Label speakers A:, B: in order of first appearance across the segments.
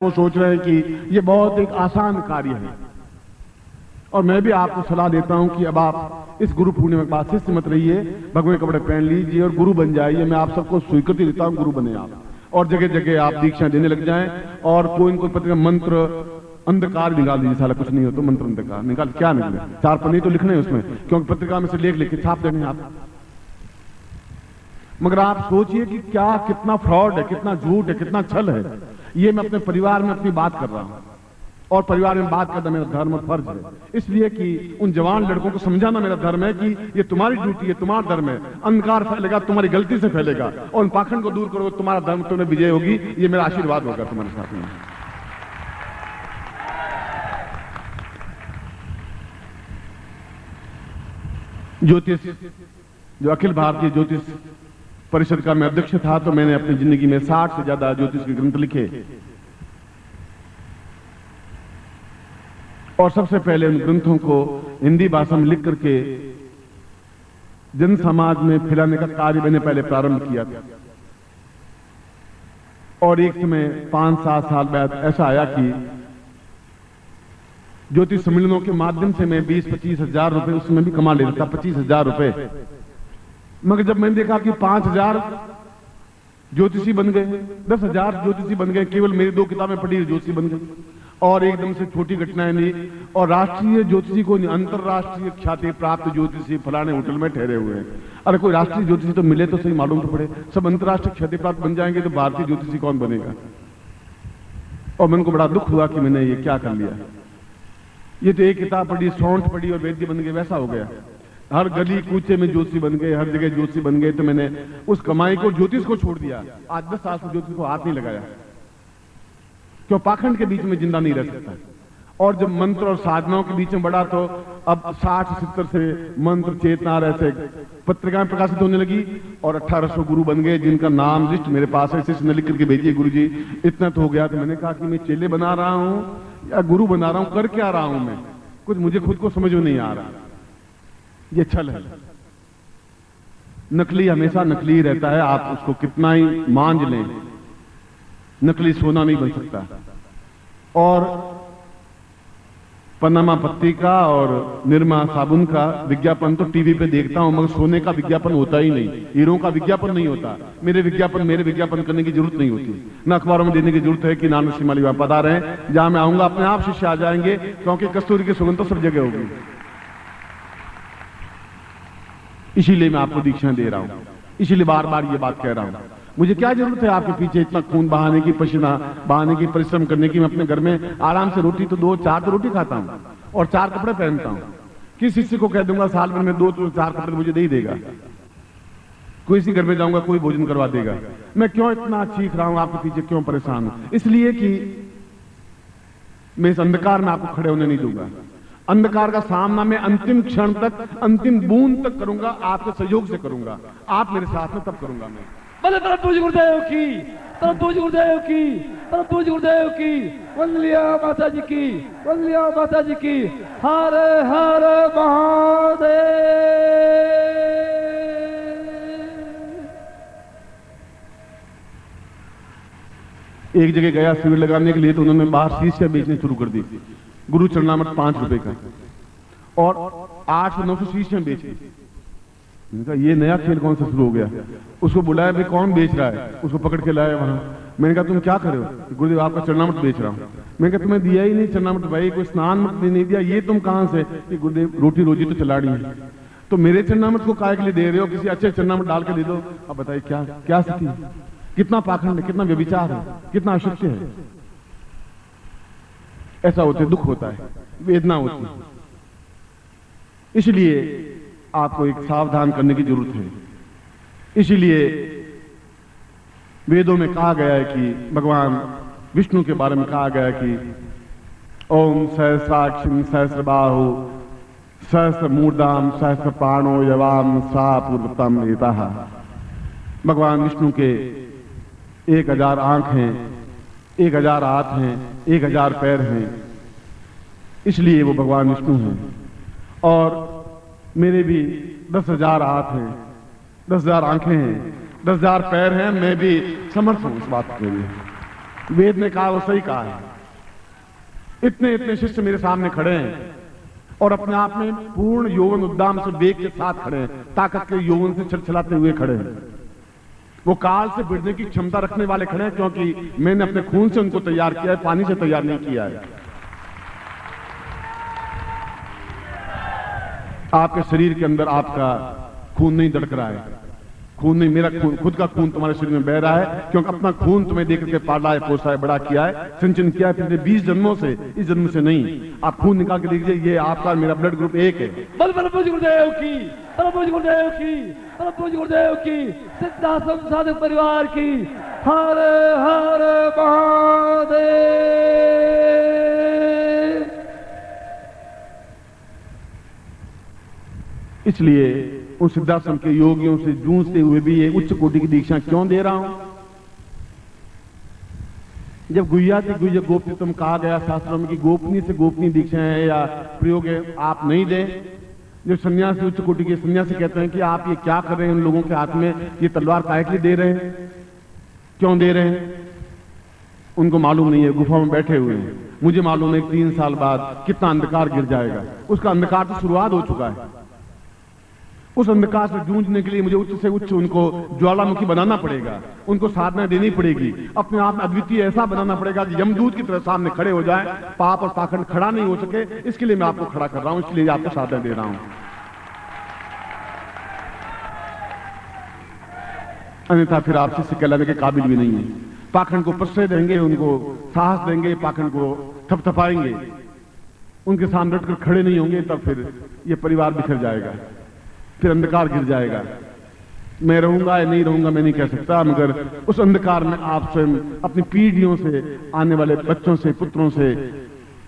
A: वो सोच रहे हैं कि ये बहुत एक आसान कार्य है। और मैं भी आपको सलाह देता हूं कि अब आप इस गुरु पूर्णिमा के बाद शिष्य मत रहिए, भगवे कपड़े पहन लीजिए और गुरु बन जाइए। मैं आप सबको स्वीकृति देता हूं, गुरु बने आप, और जगह जगह आप दीक्षा देने लग जाएं। और कोई न कोई पत्रिका मंत्र अंधकार निकाल दीजिए, साला कुछ नहीं हो तो मंत्र अंधकार निकाल, क्या निकले, 4 पन्ने तो लिखने हैं उसमें, क्योंकि पत्रिका में से लेख लिख के छाप देंगे आप। मगर आप सोचिए कि क्या कितना फ्रॉड है, कितना झूठ है, कितना छल है। ये मैं अपने परिवार में अपनी बात कर रहा हूं, और परिवार में बात करना मेरा धर्म और फर्ज है, इसलिए कि उन जवान लड़कों को समझाना मेरा धर्म है कि ये तुम्हारी ड्यूटी है, तुम्हारा धर्म है। अंधकार फैलेगा तुम्हारी गलती से फैलेगा, और उन पाखंड को दूर करोगे तुम्हारा धर्म तुम्हें विजय होगी। ये मेरा आशीर्वाद होगा तुम्हारे साथ में। ज्योतिष, जो अखिल भारतीय ज्योतिष परिषद का मैं अध्यक्ष था, तो मैंने अपनी जिंदगी में 60 से ज्यादा ज्योतिष के ग्रंथ लिखे, और सबसे पहले उन ग्रंथों को हिंदी भाषा में लिख करके जन समाज में फैलाने का कार्य मैंने पहले प्रारंभ किया था। और एक समय 5-7 साल बाद ऐसा आया कि ज्योतिष सम्मेलनों के माध्यम से मैं 20-25 हजार रुपए उसमें भी कमा लेता था, 25 हजार रुपए। मगर जब मैंने देखा कि 5,000 ज्योतिषी बन गए, 10,000 ज्योतिषी बन गए, केवल मेरी 2 किताबें पढ़ी ज्योतिषी बन गए, और एकदम से छोटी घटनाएं नहीं, और राष्ट्रीय ज्योतिषी को नहीं, अंतरराष्ट्रीय ख्याति प्राप्त ज्योतिषी फलाने होटल में ठहरे हुए हैं। अरे कोई राष्ट्रीय ज्योतिषी तो मिले तो सही, मालूम तो पड़े। सब अंतरराष्ट्रीय ख्याति प्राप्त बन जाएंगे तो भारतीय ज्योतिषी कौन बनेगा। और मन को बड़ा दुख हुआ कि मैंने ये क्या कर लिया। ये तो एक किताब पढ़ी, सौंठ पढ़ी और वैद्य बन गए, वैसा हो गया। हर गली कूचे में ज्योतिषी बन गए, हर जगह ज्योतिषी बन गए। तो मैंने उस कमाई को, ज्योतिष को छोड़ दिया। आज 10 साल से ज्योतिष को हाथ नहीं लगाया, क्यों? पाखंड के बीच में जिंदा नहीं रह सकता। और जब मंत्र और साधनाओं के बीच में बढ़ा, तो अब 60-70 से मंत्र चेतना ऐसे पत्रिकाएं प्रकाशित होने लगी, और 1800 गुरु बन गए, जिनका नाम लिस्ट मेरे पास है। शिष्य ने लिख करके भेजिए, गुरु जी इतना तो हो गया। तो मैंने कहा कि मैं चेले बना रहा हूं या गुरु बना रहा हूं, कर क्या रहा हूं मैं, कुछ मुझे खुद को समझ में नहीं आ रहा। ये छल है। नकली हमेशा नकली रहता है, आप उसको कितना ही मांझ लें, नकली सोना नहीं बन सकता। और पनामा पत्ती का और निरमा साबुन का विज्ञापन तो टीवी पे देखता हूं, मगर सोने का विज्ञापन होता ही नहीं, हीरों का विज्ञापन नहीं होता। मेरे विज्ञापन करने की जरूरत नहीं होती, ना अखबारों में देने की जरूरत है कि नानक शिमाली वहां पधार रहे हैं। जहां मैं आऊंगा अपने आप शिष्य आ जाएंगे, क्योंकि कस्तूरी की सुगंध तो सब जगह होगी। इसीलिए मैं आपको दीक्षा दे रहा हूं, इसीलिए बार बार ये बात कह रहा हूं। मुझे क्या जरूरत है आपके पीछे इतना खून बहाने की, पसीना बहाने की, परिश्रम करने की। मैं अपने घर में आराम से रोटी तो 2-4 तो रोटी खाता हूं, और 4 कपड़े पहनता हूं। किस शिष्य को कह दूंगा साल भर में 2-4 कपड़े मुझे दे ही देगा? कोई सी घर में जाऊंगा, कोई भोजन करवा देगा। मैं क्यों इतना चीख रहा हूं आपके पीछे, क्यों परेशान हूं? इसलिए कि मैं इस अंधकार में आपको खड़े होने नहीं दूंगा। अंधकार का सामना मैं अंतिम क्षण तक, अंतिम बूंद तक करूंगा, आपके सहयोग से करूंगा। आप मेरे साथ में तब करूंगा मैं।
B: बोले परम पूज्य गुरुदेव की, परम पूज्य गुरुदेव की, परम पूज्य गुरुदेव की। वंदलिया माता जी की, वंदलिया माता जी की। हर हर महादेव।
A: एक जगह गया शिविर लगाने के लिए, तो उन्होंने बाहर शीशियां बेचनी शुरू कर दी। गुरु चरणामृत 5 रुपए का, और 800-900 शीशियां बेची। मैंने कहा ये नया खेल कौन सा शुरू हो गया। उसको बुलाया, भाई कौन बेच रहा है? उसको पकड़ के लाया वहां। मैंने कहा तुम क्या कर रहे हो? गुरुदेव आपका चरणामृत बेच रहा हूं। मैंने कहा तुम्हें दिया ही नहीं चरणामृत भाई, कोई स्नान मत नहीं दिया, ये तुम कहां से? कि गुरुदेव रोटी रोजी तो चला रही है। तो मेरे चरणामृत को काय के लिए दे रहे हो? किसी अच्छे चरणामृत डाल के दे दो। अब बताइए क्या क्या स्थिति है, कितना पाखंड है, कितना व्यभिचार है, कितना अशिष्ट है। ऐसा होते दुख होता है, वेदना होती है। इसलिए आपको एक सावधान करने की जरूरत है। इसीलिए वेदों में कहा गया है कि भगवान विष्णु के बारे में कहा गया है कि ओम सहस्राक्षिम सहस्रबाहु सहस्र मूर्धाम सहस्र प्राणो यवाम सा पूर्वतम एताः। भगवान विष्णु के 1000 आंख हैं, 1000 हाथ हैं, 1000 पैर हैं, इसलिए वो भगवान विष्णु हैं। और मेरे भी 10,000 हाथ हैं, 10,000 आंखें हैं, 10,000 पैर हैं। मैं भी समर्थ हूं इस बात के लिए। वेद ने कहा वो सही कहा है। इतने इतने शिष्य मेरे सामने खड़े हैं और अपने आप में पूर्ण यौवन उद्दाम से वेग के साथ खड़े हैं, ताकत के यौवन से छलछलाते हुए खड़े हैं। वो काल से भिड़ने की क्षमता रखने वाले खड़े हैं, क्योंकि मैंने अपने खून से उनको तैयार किया है, पानी से तैयार नहीं किया है। आपके शरीर के अंदर आपका खून नहीं धड़क रहा है, खून नहीं, मेरा खून, खुद का खून तुम्हारे शरीर में बह रहा है, क्योंकि अपना खून तुम्हें देख करके पाला है, पोसा है, बड़ा किया है, सिंचन किया है पिछले 20 जन्मों से, इस जन्म से नहीं। आप खून निकाल के देखिए, ये आपका मेरा ब्लड ग्रुप एक है।
B: बल बल पूज्य गुरुदेव की, बल पूज्य गुरुदेव की, बल पूज्य गुरुदेव की, सिद्धाश्रम साधक परिवार की, हर हर महादेव।
A: इसलिए उस सिद्धाश्रम के योगियों से जूझते हुए भी ये उच्च कोटि की दीक्षा क्यों दे रहा हूं? जब गुह्या से गुह्य गोपनीयतम कहा गया शास्त्रों में कि गोपनीय से गोपनीय दीक्षा है या प्रयोग है, आप नहीं दें। जब सन्यासी उच्च कोटि के सन्यासी कहते हैं कि आप ये क्या कर रहे हैं, उन लोगों के हाथ में ये तलवार काहे के लिए दे रहे हैं, क्यों दे रहे हैं? उनको मालूम नहीं है, गुफा में बैठे हुए हैं। मुझे मालूम है 3 साल बाद कितना अंधकार गिर जाएगा। उसका अंधकार तो शुरुआत हो चुका है। उस अंधकार से जूझने के लिए मुझे उच्च से उच्च उनको ज्वालामुखी बनाना पड़ेगा, उनको साधना देनी पड़ेगी, अपने आप में अद्वितीय ऐसा बनाना पड़ेगा कि यमदूत की तरह सामने खड़े हो जाए, पाप और पाखंड खड़ा नहीं हो सके। इसके लिए मैं आपको खड़ा कर रहा हूं, इसलिए आपको साधना दे रहा हूं। अन्यथा फिर आप शिष्य कहलाने के काबिल भी नहीं है। पाखंड को प्रश्रय देंगे, उनको साहस देंगे, पाखंड को थपथपाएंगे, उनके सामने डटकर खड़े नहीं होंगे, तब फिर ये परिवार बिखर जाएगा, फिर अंधकार गिर जाएगा। मैं रहूंगा या नहीं रहूंगा मैं नहीं कह सकता, मगर उस अंधकार में आप स्वयं अपनी पीढ़ियों से, आने वाले बच्चों से, पुत्रों से,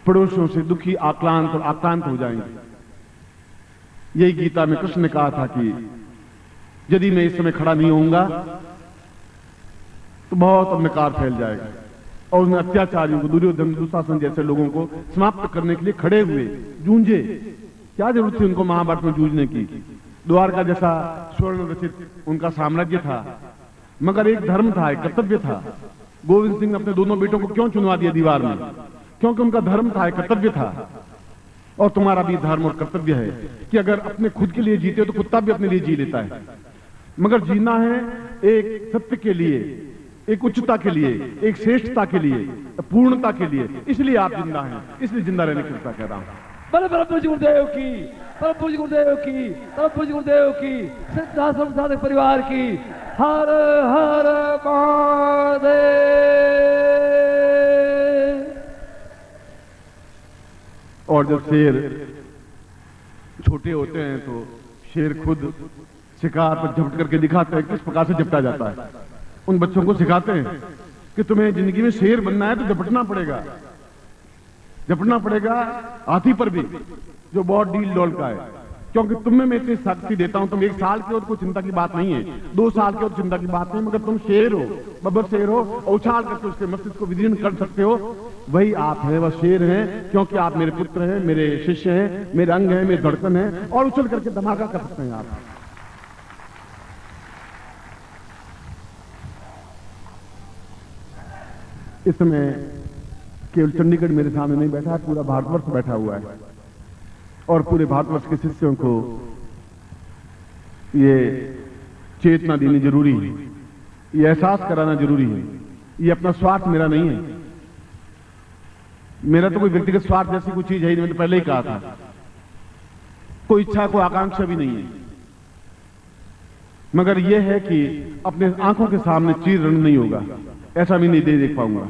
A: पड़ोसियों से दुखी, आक्रांत और आक्रांत हो जाएंगे। यही गीता में कृष्ण ने कहा था कि यदि मैं इस समय खड़ा नहीं होऊंगा तो बहुत अंधकार फैल जाएगा। और उन्हें अत्याचारियों को, दुर्योधन, दुशासन जैसे लोगों को समाप्त करने के लिए खड़े हुए, जूझे। क्या जरूरत थी उनको महाभारत में जूझने की? द्वारका जैसा स्वर्ण रचित उनका साम्राज्य था, मगर एक धर्म था, एक कर्तव्य था। गोविंद सिंह ने अपने दोनों बेटों को क्यों चुनवा दिया दीवार में? क्योंकि उनका धर्म था, एक कर्तव्य था। और तुम्हारा भी धर्म और कर्तव्य है कि अगर अपने खुद के लिए जीते हो तो कुत्ता भी अपने लिए जी लेता है, मगर जीना है एक सत्य के लिए, एक उच्चता के लिए, एक श्रेष्ठता के लिए, पूर्णता के लिए। इसलिए आप जिंदा हैं, इसलिए जिंदा रहने की कृपा कह रहा हूं।
B: बल बल पूज्य गुरुदेव की, बल पूज्य गुरुदेव की, बल पूज्य गुरुदेव की, सिद्धाश्रम साधक परिवार की, हर हर महादेव।
A: और जब शेर छोटे होते हैं तो शेर खुद शिकार पर झपट करके दिखाते हैं किस प्रकार से झपटा जाता है। उन बच्चों को सिखाते हैं कि तुम्हें जिंदगी में शेर बनना है तो झपटना पड़ेगा, झपटना पड़ेगा हाथी पर भी, जो बहुत डील डोल का है। क्योंकि तुम्हें मैं इतनी शक्ति देता हूं, तुम 1 साल के हो तो कोई चिंता की बात नहीं है, 2 साल के हो तो चिंता की बात नहीं, मगर तुम शेर हो, बब्बर शेर हो, उछाल करके उसके मस्तिष्क को विदीर्ण कर सकते हो। वही आप हैं, वह शेर हैं, क्योंकि आप मेरे पुत्र हैं, मेरे शिष्य हैं, मेरे अंग हैं, मेरे धड़कन हैं, और उछल करके धमाका कर सकते हैं आप। इस समय केवल चंडीगढ़ मेरे सामने नहीं बैठा है, पूरा भारतवर्ष बैठा हुआ है, और पूरे भारतवर्ष के शिष्यों को ये चेतना देनी जरूरी है, ये एहसास कराना जरूरी है। ये अपना स्वार्थ मेरा नहीं है, मेरा तो कोई व्यक्तिगत स्वार्थ जैसी कोई चीज है ही नहीं। मैंने पहले ही कहा था, कोई इच्छा, कोई आकांक्षा भी नहीं है, मगर यह है कि अपने आंखों के सामने चीर रण नहीं होगा, ऐसा भी नहीं देख पाऊंगा।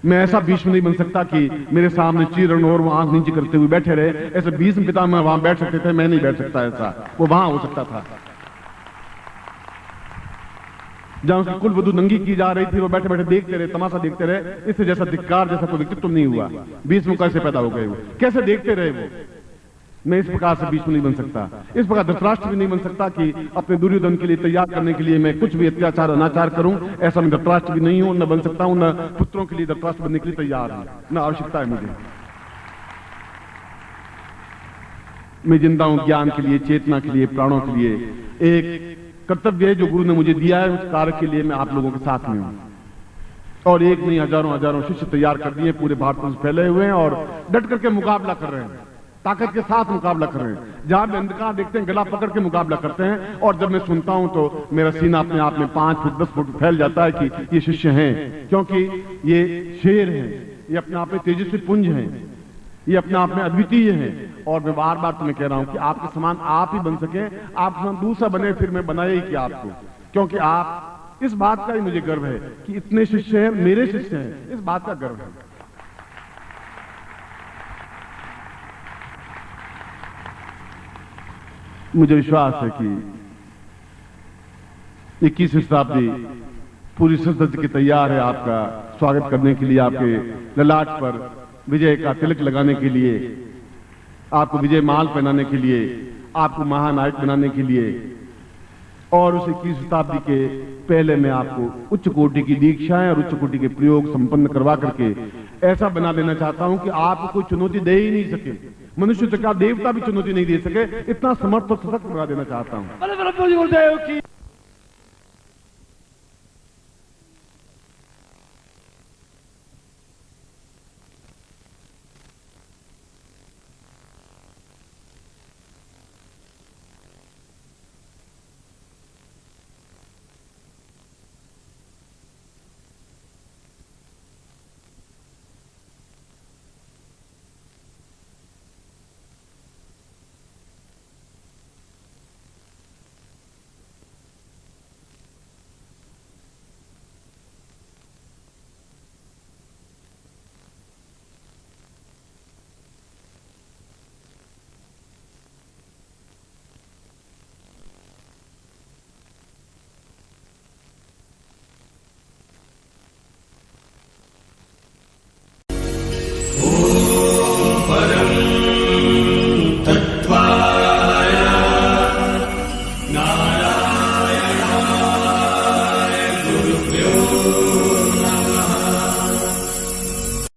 A: मैं ऐसा भीष्म नहीं बन सकता कि मेरे सामने चीरण और वो आंख नीचे करते हुए बैठे रहे। ऐसे भीष्म पितामह वहां बैठ सकते थे, मैं नहीं बैठ सकता, ऐसा वो वहां हो सकता था। जहां उसकी कुलवधू नंगी की जा रही थी, वो बैठे बैठे देखते रहे, तमाशा देखते रहे। इससे जैसा धिक्कार जैसा कोई व्यक्तित्व नहीं हुआ। भीष्म कैसे पैदा हो गए, वो कैसे देखते रहे वो। मैं इस प्रकार से भीष्म नहीं बन सकता, इस प्रकार धृतराष्ट्र भी नहीं बन सकता कि अपने दुर्योधन के लिए तैयार करने के लिए मैं कुछ भी अत्याचार अनाचार करूं। ऐसा मैं धृतराष्ट्र भी नहीं हूं, न बन सकता हूं, न पुत्रों के लिए धृतराष्ट्र बनने के लिए तैयार हूं, न आवश्यकता है मुझे। मैं जिंदा हूं ज्ञान के लिए, चेतना के लिए, प्राणों के लिए। एक कर्तव्य है जो गुरु ने मुझे दिया है, उस कार्य के लिए मैं आप लोगों के साथ में हूं। और एक नहीं हजारों हजारों शिष्य तैयार कर दिए, पूरे भारत में फैले हुए हैं और डट करके मुकाबला कर रहे हैं, ताकत के साथ मुकाबला कर रहे हैं। जहां भी अंधकार देखते हैं गला पकड़ के मुकाबला करते हैं। और जब मैं सुनता हूं तो मेरा सीना अपने आप में 5 फुट 10 फुट फैल जाता है कि ये शिष्य हैं, क्योंकि ये शेर हैं, ये अपने आप में तेजस्वी पुंज हैं, ये अपने आप में अद्वितीय हैं। और मैं बार बार तुम्हें कह रहा हूं कि आपके समान आप ही बन सके, आप समान दूसरा बने, फिर मैं बनाया ही किया आपको, क्योंकि आप, इस बात का ही मुझे गर्व है कि इतने शिष्य हैं, मेरे शिष्य हैं, इस बात का गर्व है। मुझे विश्वास है कि 21वीं शताब्दी पूरी सज के तैयार है आपका स्वागत करने के लिए, आपके ललाट पर विजय का तिलक लगाने के लिए, आपको विजय माल पहनाने के लिए, आपको महानायक बनाने के लिए। और उस 21वीं शताब्दी के पहले मैं आपको उच्च कोटि की दीक्षाएं और उच्च कोटि के प्रयोग संपन्न करवा करके ऐसा बना देना चाहता हूं कि आपको कोई चुनौती दे ही नहीं सके, मनुष्य तक का देवता भी चुनौती नहीं दे सके, इतना समर्थ और सशक्त बना देना चाहता हूं।
B: गुरुदेव की